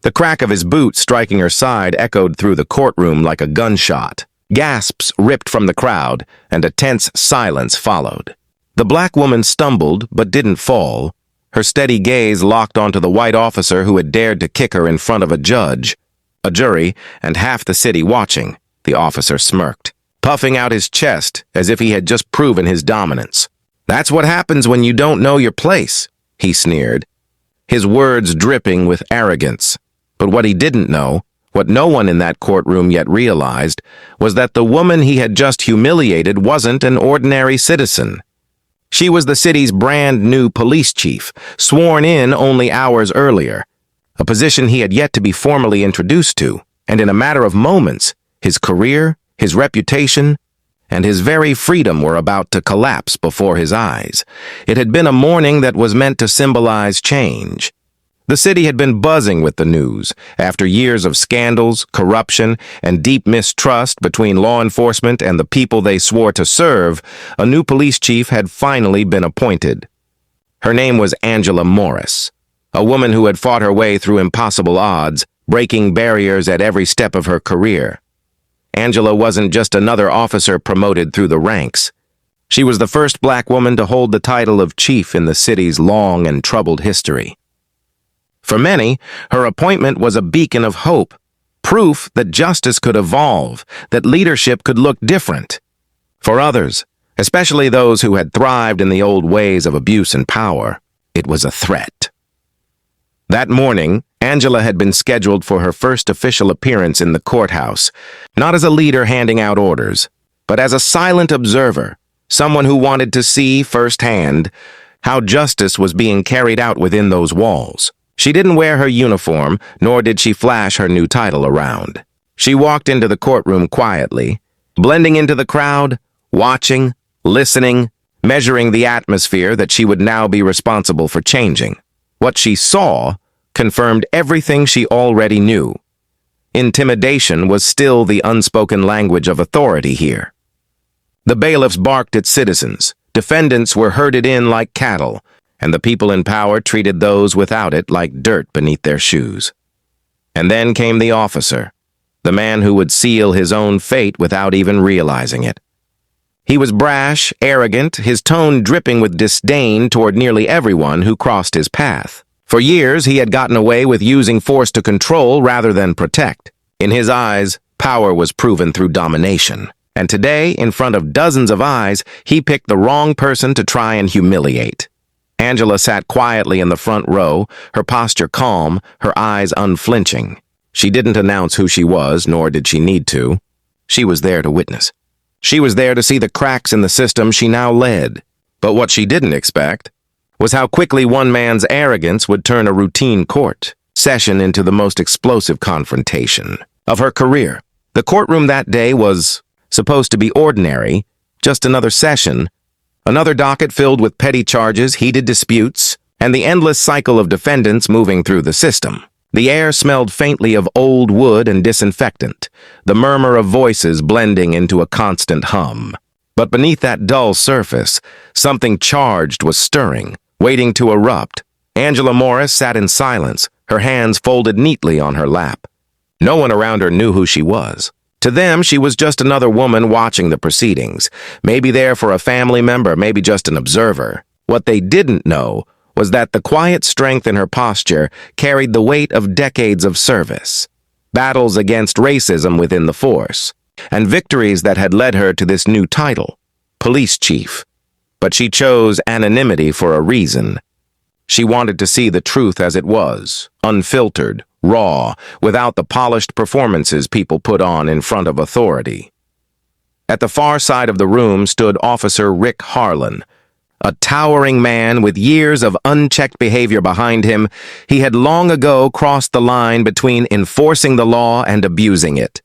The crack of his boot striking her side echoed through the courtroom like a gunshot. Gasps ripped from the crowd, and a tense silence followed. The black woman stumbled but didn't fall, her steady gaze locked onto the white officer who had dared to kick her in front of a judge, a jury, and half the city watching. The officer smirked, puffing out his chest as if he had just proven his dominance. "That's what happens when you don't know your place," he sneered, his words dripping with arrogance. But what he didn't know, what no one in that courtroom yet realized, was that the woman he had just humiliated wasn't an ordinary citizen. She was the city's brand new police chief, sworn in only hours earlier, a position he had yet to be formally introduced to, and in a matter of moments, his career, his reputation, and his very freedom were about to collapse before his eyes. It had been a morning that was meant to symbolize change. The city had been buzzing with the news. After years of scandals, corruption, and deep mistrust between law enforcement and the people they swore to serve, a new police chief had finally been appointed. Her name was Angela Morris, a woman who had fought her way through impossible odds, breaking barriers at every step of her career. Angela wasn't just another officer promoted through the ranks. She was the first black woman to hold the title of chief in the city's long and troubled history. For many, her appointment was a beacon of hope, proof that justice could evolve, that leadership could look different. For others, especially those who had thrived in the old ways of abuse and power, it was a threat. That morning, Angela had been scheduled for her first official appearance in the courthouse, not as a leader handing out orders, but as a silent observer, someone who wanted to see firsthand how justice was being carried out within those walls. She didn't wear her uniform, nor did she flash her new title around. She walked into the courtroom quietly, blending into the crowd, watching, listening, measuring the atmosphere that she would now be responsible for changing. What she saw confirmed everything she already knew. Intimidation was still the unspoken language of authority here. The bailiffs barked at citizens, defendants were herded in like cattle, and the people in power treated those without it like dirt beneath their shoes. And then came the officer, the man who would seal his own fate without even realizing it. He was brash, arrogant, his tone dripping with disdain toward nearly everyone who crossed his path. For years, he had gotten away with using force to control rather than protect. In his eyes, power was proven through domination. And today, in front of dozens of eyes, he picked the wrong person to try and humiliate. Angela sat quietly in the front row, her posture calm, her eyes unflinching. She didn't announce who she was, nor did she need to. She was there to witness. She was there to see the cracks in the system she now led. But what she didn't expect was how quickly one man's arrogance would turn a routine court session into the most explosive confrontation of her career. The courtroom that day was supposed to be ordinary, just another session, another docket filled with petty charges, heated disputes, and the endless cycle of defendants moving through the system. The air smelled faintly of old wood and disinfectant, the murmur of voices blending into a constant hum. But beneath that dull surface, something charged was stirring, waiting to erupt. Angela Morris sat in silence, her hands folded neatly on her lap. No one around her knew who she was. To them, she was just another woman watching the proceedings, maybe there for a family member, maybe just an observer. What they didn't know was that the quiet strength in her posture carried the weight of decades of service, battles against racism within the force, and victories that had led her to this new title, police chief. But she chose anonymity for a reason. She wanted to see the truth as it was, unfiltered, raw, without the polished performances people put on in front of authority. At the far side of the room stood Officer Rick Harlan, a towering man with years of unchecked behavior behind him. He had long ago crossed the line between enforcing the law and abusing it.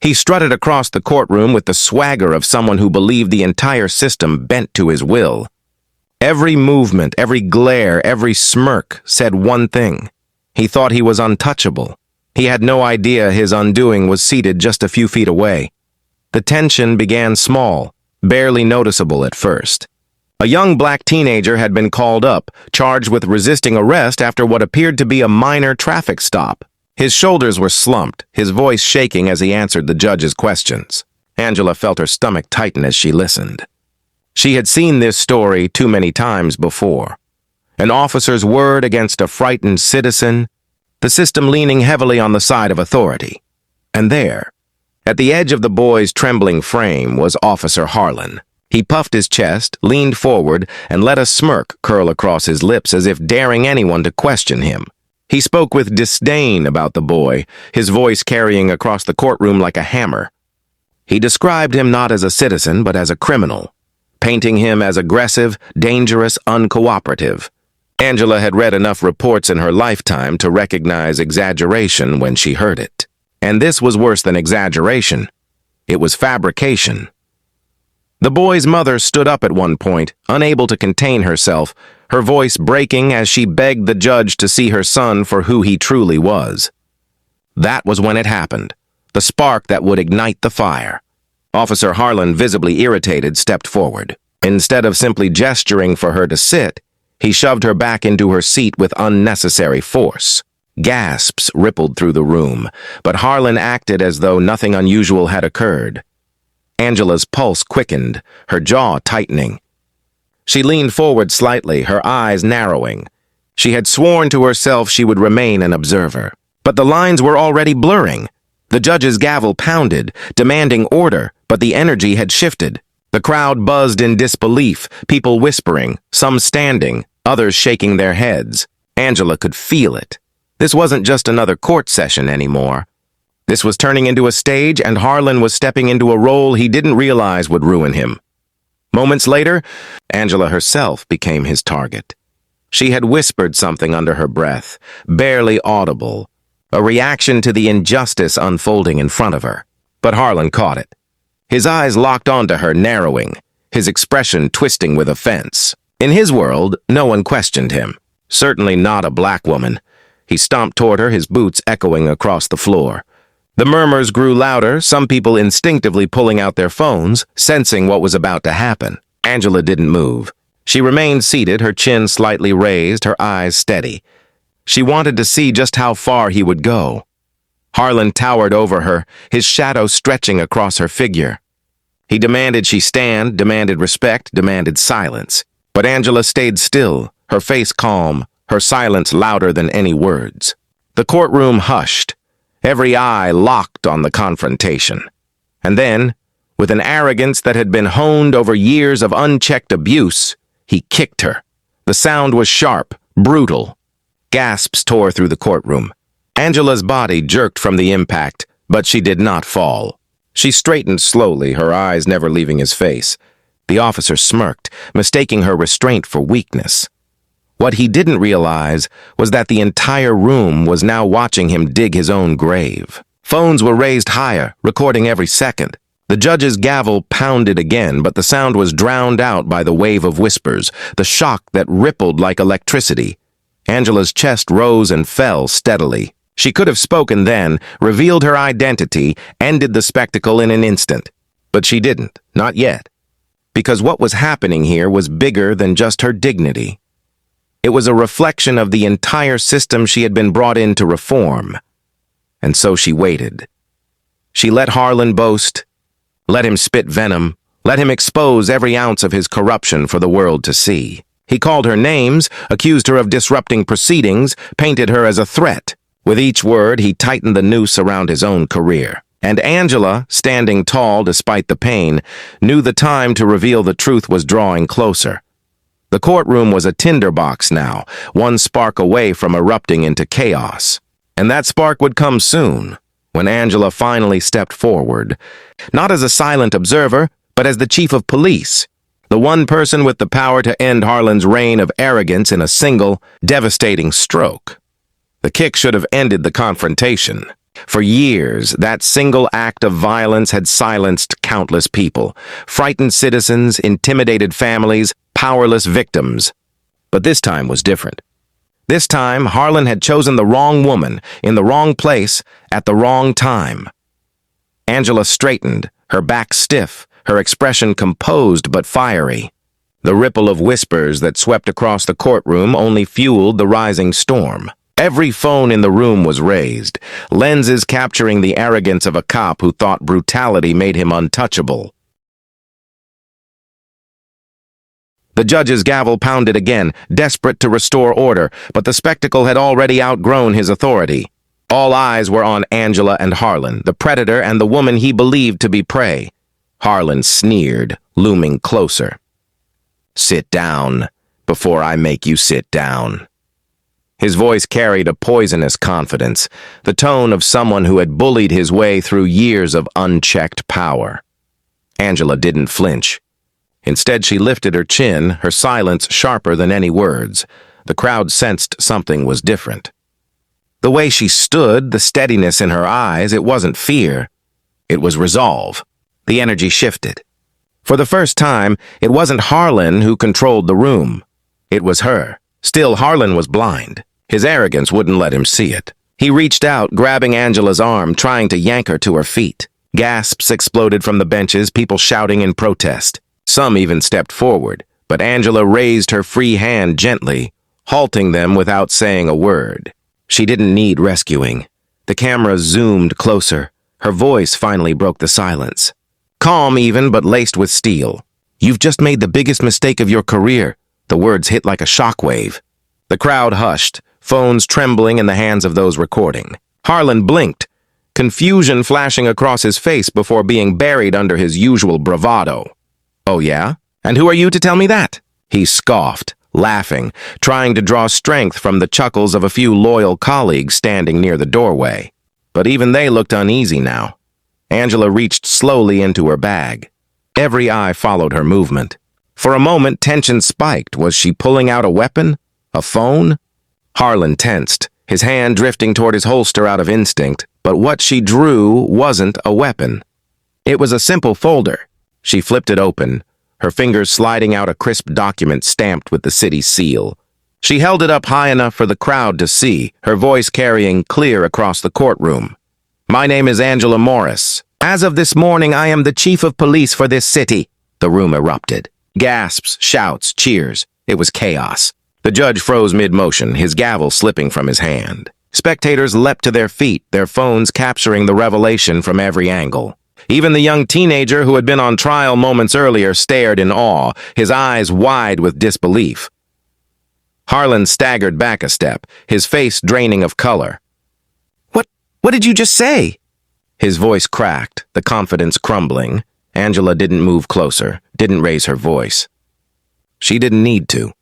He strutted across the courtroom with the swagger of someone who believed the entire system bent to his will. Every movement, every glare, every smirk said one thing. He thought he was untouchable. He had no idea his undoing was seated just a few feet away. The tension began small, barely noticeable at first. A young black teenager had been called up, charged with resisting arrest after what appeared to be a minor traffic stop. His shoulders were slumped, his voice shaking as he answered the judge's questions. Angela felt her stomach tighten as she listened. She had seen this story too many times before. An officer's word against a frightened citizen, the system leaning heavily on the side of authority. And there, at the edge of the boy's trembling frame, was Officer Harlan. He puffed his chest, leaned forward, and let a smirk curl across his lips as if daring anyone to question him. He spoke with disdain about the boy, his voice carrying across the courtroom like a hammer. He described him not as a citizen, but as a criminal, painting him as aggressive, dangerous, uncooperative. Angela had read enough reports in her lifetime to recognize exaggeration when she heard it. And this was worse than exaggeration. It was fabrication. The boy's mother stood up at one point, unable to contain herself, her voice breaking as she begged the judge to see her son for who he truly was. That was when it happened, the spark that would ignite the fire. Officer Harlan, visibly irritated, stepped forward. Instead of simply gesturing for her to sit, he shoved her back into her seat with unnecessary force. Gasps rippled through the room, but Harlan acted as though nothing unusual had occurred. Angela's pulse quickened, her jaw tightening. She leaned forward slightly, her eyes narrowing. She had sworn to herself she would remain an observer. But the lines were already blurring. The judge's gavel pounded, demanding order, but the energy had shifted. The crowd buzzed in disbelief, people whispering, some standing, others shaking their heads. Angela could feel it. This wasn't just another court session anymore. This was turning into a stage, and Harlan was stepping into a role he didn't realize would ruin him. Moments later, Angela herself became his target. She had whispered something under her breath, barely audible, a reaction to the injustice unfolding in front of her. But Harlan caught it. His eyes locked onto her, narrowing, his expression twisting with offense. In his world, no one questioned him. Certainly not a black woman. He stomped toward her, his boots echoing across the floor. The murmurs grew louder, some people instinctively pulling out their phones, sensing what was about to happen. Angela didn't move. She remained seated, her chin slightly raised, her eyes steady. She wanted to see just how far he would go. Harlan towered over her, his shadow stretching across her figure. He demanded she stand, demanded respect, demanded silence. But Angela stayed still, her face calm, her silence louder than any words. The courtroom hushed. Every eye locked on the confrontation. And then, with an arrogance that had been honed over years of unchecked abuse, he kicked her. The sound was sharp, brutal. Gasps tore through the courtroom. Angela's body jerked from the impact, but she did not fall. She straightened slowly, her eyes never leaving his face. The officer smirked, mistaking her restraint for weakness. What he didn't realize was that the entire room was now watching him dig his own grave. Phones were raised higher, recording every second. The judge's gavel pounded again, but the sound was drowned out by the wave of whispers, the shock that rippled like electricity. Angela's chest rose and fell steadily. She could have spoken then, revealed her identity, ended the spectacle in an instant. But she didn't, not yet. Because what was happening here was bigger than just her dignity. It was a reflection of the entire system she had been brought in to reform. And so she waited. She let Harlan boast, let him spit venom, let him expose every ounce of his corruption for the world to see. He called her names, accused her of disrupting proceedings, painted her as a threat. With each word, he tightened the noose around his own career. And Angela, standing tall despite the pain, knew the time to reveal the truth was drawing closer. The courtroom was a tinderbox now, one spark away from erupting into chaos. And that spark would come soon, when Angela finally stepped forward, not as a silent observer, but as the chief of police, the one person with the power to end Harlan's reign of arrogance in a single, devastating stroke. The kick should have ended the confrontation. For years, that single act of violence had silenced countless people, frightened citizens, intimidated families, powerless victims. But this time was different. This time, Harlan had chosen the wrong woman, in the wrong place, at the wrong time. Angela straightened, her back stiff, her expression composed but fiery. The ripple of whispers that swept across the courtroom only fueled the rising storm. Every phone in the room was raised, lenses capturing the arrogance of a cop who thought brutality made him untouchable. The judge's gavel pounded again, desperate to restore order, but the spectacle had already outgrown his authority. All eyes were on Angela and Harlan, the predator and the woman he believed to be prey. Harlan sneered, looming closer. "Sit down, before I make you sit down." His voice carried a poisonous confidence, the tone of someone who had bullied his way through years of unchecked power. Angela didn't flinch. Instead, she lifted her chin, her silence sharper than any words. The crowd sensed something was different. The way she stood, the steadiness in her eyes, it wasn't fear. It was resolve. The energy shifted. For the first time, it wasn't Harlan who controlled the room. It was her. Still, Harlan was blind. His arrogance wouldn't let him see it. He reached out, grabbing Angela's arm, trying to yank her to her feet. Gasps exploded from the benches, people shouting in protest. Some even stepped forward, but Angela raised her free hand gently, halting them without saying a word. She didn't need rescuing. The camera zoomed closer. Her voice finally broke the silence. Calm even, but laced with steel. "You've just made the biggest mistake of your career." The words hit like a shockwave. The crowd hushed, phones trembling in the hands of those recording. Harlan blinked, confusion flashing across his face before being buried under his usual bravado. "Oh yeah? And who are you to tell me that?" He scoffed, laughing, trying to draw strength from the chuckles of a few loyal colleagues standing near the doorway. But even they looked uneasy now. Angela reached slowly into her bag. Every eye followed her movement. For a moment, tension spiked. Was she pulling out a weapon? A phone? Harlan tensed, his hand drifting toward his holster out of instinct, but what she drew wasn't a weapon. It was a simple folder. She flipped it open, her fingers sliding out a crisp document stamped with the city's seal. She held it up high enough for the crowd to see, her voice carrying clear across the courtroom. "My name is Angela Morris. As of this morning, I am the chief of police for this city." The room erupted. Gasps, shouts, cheers. It was chaos. The judge froze mid-motion, his gavel slipping from his hand. Spectators leapt to their feet, their phones capturing the revelation from every angle. Even the young teenager who had been on trial moments earlier stared in awe, his eyes wide with disbelief. Harlan staggered back a step, his face draining of color. What did you just say?" His voice cracked, the confidence crumbling. Angela didn't move closer, didn't raise her voice. She didn't need to.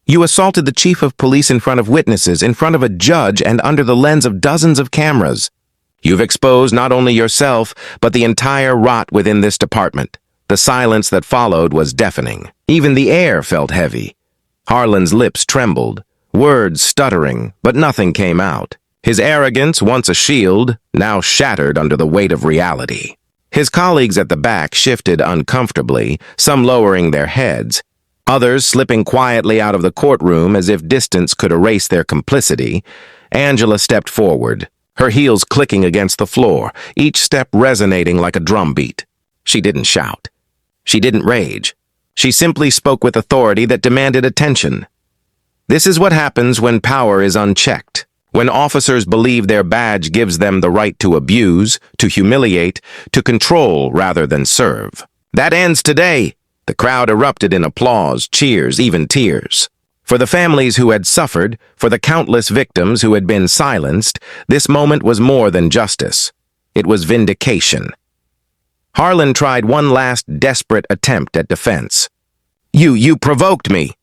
"You assaulted the chief of police in front of witnesses, in front of a judge, and under the lens of dozens of cameras. You've exposed not only yourself, but the entire rot within this department." The silence that followed was deafening. Even the air felt heavy. Harlan's lips trembled, words stuttering, but nothing came out. His arrogance, once a shield, now shattered under the weight of reality. His colleagues at the back shifted uncomfortably, some lowering their heads, others slipping quietly out of the courtroom as if distance could erase their complicity. Angela stepped forward, her heels clicking against the floor, each step resonating like a drumbeat. She didn't shout. She didn't rage. She simply spoke with authority that demanded attention. This is what happens when power is unchecked. When officers believe their badge gives them the right to abuse, to humiliate, to control rather than serve. "That ends today." The crowd erupted in applause, cheers, even tears. For the families who had suffered, for the countless victims who had been silenced, this moment was more than justice. It was vindication. Harlan tried one last desperate attempt at defense. You provoked me.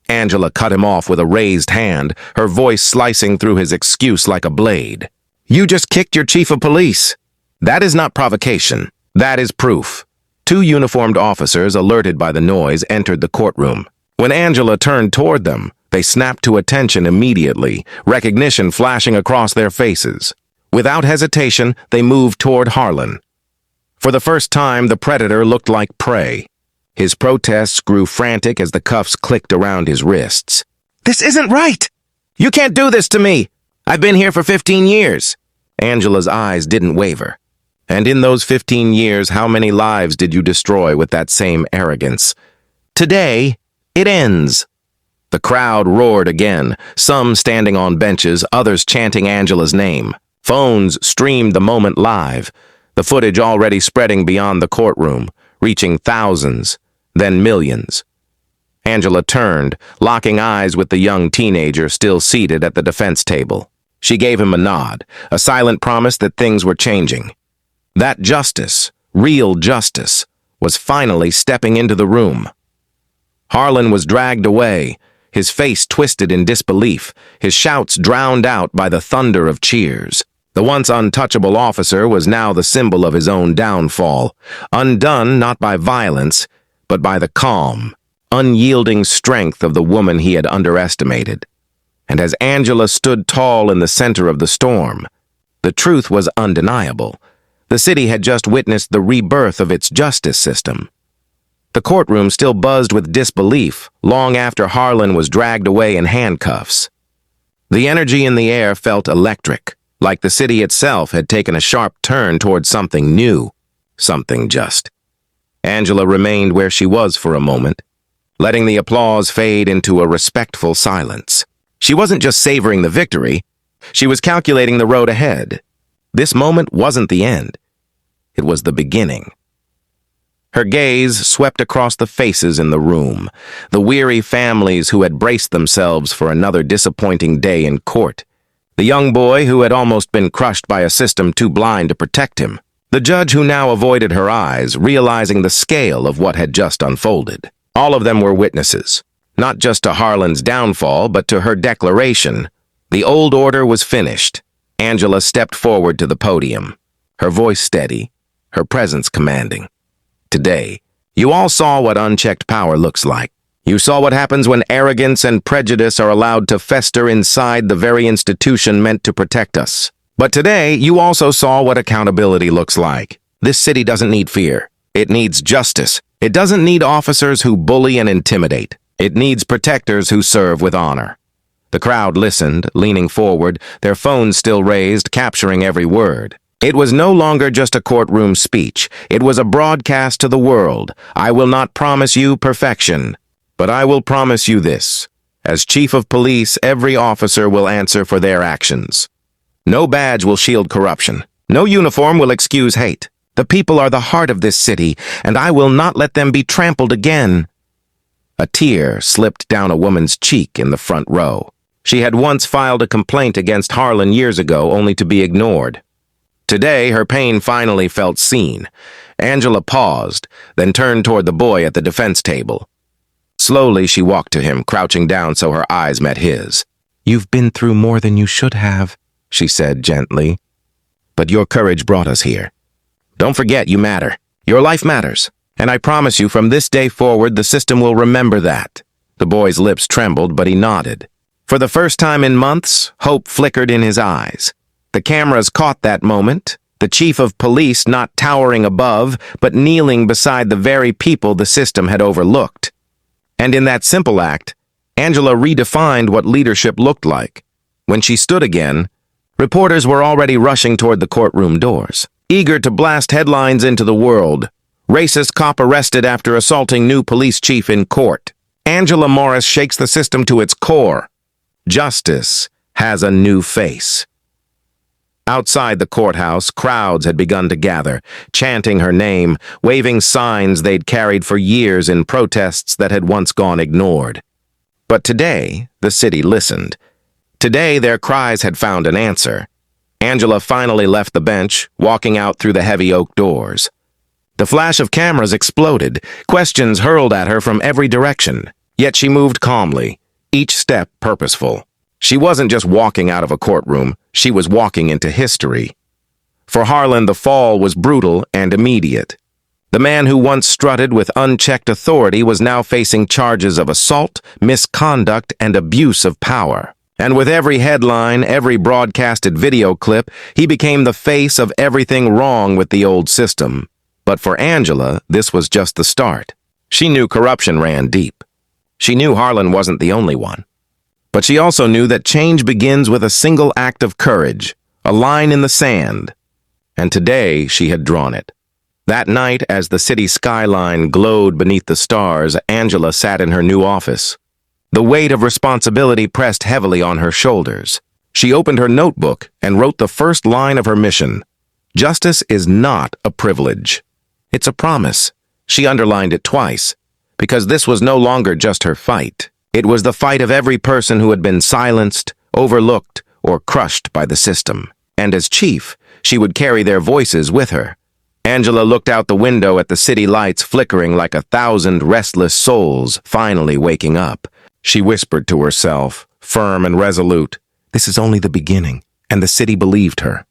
Angela cut him off with a raised hand, her voice slicing through his excuse like a blade. "You just kicked your chief of police." "That is not provocation. That is proof." Two uniformed officers, alerted by the noise, entered the courtroom. When Angela turned toward them, they snapped to attention immediately, recognition flashing across their faces. Without hesitation, they moved toward Harlan. For the first time, the predator looked like prey. His protests grew frantic as the cuffs clicked around his wrists. "This isn't right! You can't do this to me! I've been here for 15 years!" Angela's eyes didn't waver. "And in those 15 years, how many lives did you destroy with that same arrogance? Today, it ends." The crowd roared again, some standing on benches, others chanting Angela's name. Phones streamed the moment live, the footage already spreading beyond the courtroom, reaching thousands, then millions. Angela turned, locking eyes with the young teenager still seated at the defense table. She gave him a nod, a silent promise that things were changing. That justice, real justice, was finally stepping into the room. Harlan was dragged away, his face twisted in disbelief, his shouts drowned out by the thunder of cheers. The once untouchable officer was now the symbol of his own downfall, undone not by violence, but by the calm, unyielding strength of the woman he had underestimated. And as Angela stood tall in the center of the storm, the truth was undeniable. The city had just witnessed the rebirth of its justice system. The courtroom still buzzed with disbelief long after Harlan was dragged away in handcuffs. The energy in the air felt electric, like the city itself had taken a sharp turn toward something new, something just. Angela remained where she was for a moment, letting the applause fade into a respectful silence. She wasn't just savoring the victory, she was calculating the road ahead. This moment wasn't the end. It was the beginning. Her gaze swept across the faces in the room, the weary families who had braced themselves for another disappointing day in court, the young boy who had almost been crushed by a system too blind to protect him, the judge who now avoided her eyes, realizing the scale of what had just unfolded. All of them were witnesses, not just to Harlan's downfall, but to her declaration. The old order was finished. Angela stepped forward to the podium, her voice steady, her presence commanding. Today, you all saw what unchecked power looks like. You saw what happens when arrogance and prejudice are allowed to fester inside the very institution meant to protect us. But today, you also saw what accountability looks like. This city doesn't need fear. It needs justice. It doesn't need officers who bully and intimidate. It needs protectors who serve with honor. The crowd listened, leaning forward, their phones still raised, capturing every word. It was no longer just a courtroom speech. It was a broadcast to the world. I will not promise you perfection, but I will promise you this. As chief of police, every officer will answer for their actions. No badge will shield corruption. No uniform will excuse hate. The people are the heart of this city, and I will not let them be trampled again. A tear slipped down a woman's cheek in the front row. She had once filed a complaint against Harlan years ago, only to be ignored. Today, her pain finally felt seen. Angela paused, then turned toward the boy at the defense table. Slowly, she walked to him, crouching down so her eyes met his. "You've been through more than you should have," she said gently. "But your courage brought us here. Don't forget you matter. Your life matters. And I promise you from this day forward, the system will remember that." The boy's lips trembled, but he nodded. For the first time in months, hope flickered in his eyes. The cameras caught that moment, the chief of police not towering above, but kneeling beside the very people the system had overlooked. And in that simple act, Angela redefined what leadership looked like. When she stood again, reporters were already rushing toward the courtroom doors, eager to blast headlines into the world. Racist cop arrested after assaulting new police chief in court. Angela Morris shakes the system to its core. Justice has a new face. Outside the courthouse, crowds had begun to gather, chanting her name, waving signs they'd carried for years in protests that had once gone ignored. But today, the city listened. Today, their cries had found an answer. Angela finally left the bench, walking out through the heavy oak doors. The flash of cameras exploded, questions hurled at her from every direction. Yet she moved calmly, each step purposeful. She wasn't just walking out of a courtroom, she was walking into history. For Harlan, the fall was brutal and immediate. The man who once strutted with unchecked authority was now facing charges of assault, misconduct, and abuse of power. And with every headline, every broadcasted video clip, he became the face of everything wrong with the old system. But for Angela, this was just the start. She knew corruption ran deep. She knew Harlan wasn't the only one. But she also knew that change begins with a single act of courage, a line in the sand. And today she had drawn it. That night, as the city skyline glowed beneath the stars, Angela sat in her new office. The weight of responsibility pressed heavily on her shoulders. She opened her notebook and wrote the first line of her mission. Justice is not a privilege. It's a promise. She underlined it twice, because this was no longer just her fight. It was the fight of every person who had been silenced, overlooked, or crushed by the system. And as chief, she would carry their voices with her. Angela looked out the window at the city lights flickering like 1,000 restless souls finally waking up. She whispered to herself, firm and resolute, "This is only the beginning," and the city believed her.